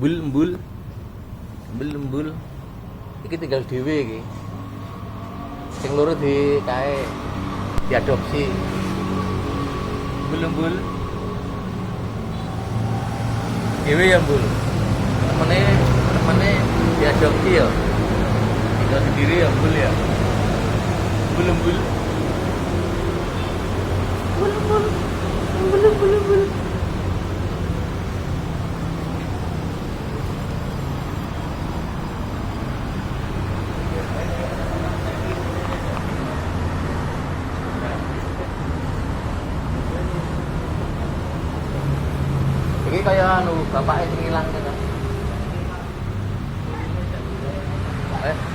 Embul embul iki tinggal dhewe iki sing loro di kae diadopsi embul dhewe ya embul temene diadopsi ya tinggal sendiri ya embul ya embul embul ini kayak bapaknya sing ilang gitu.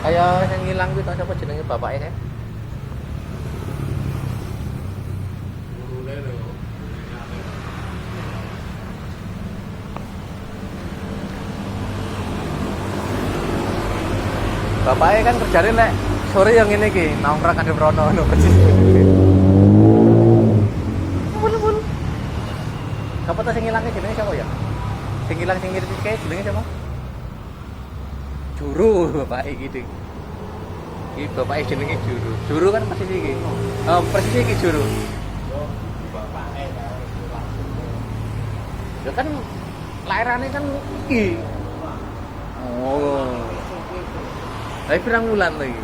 Kayak yang ngilang gitu siapa jenenge bapaknya kan? Bapaknya kan kerjane lek sore yang ini ki nongkrong kadhe Rono ngono persis. Bul. Apa tuh sing ilange jenenge siapa ya? Sing ilang sing ngirit kae jenenge siapa? Juru bapake iki. Iki bapake jenenge Juru. Juru kan persis iki. Oh, persis iki Juru. Bapake Ya kan lairane kan iki. Oh. Tapi pirang wulan lagi.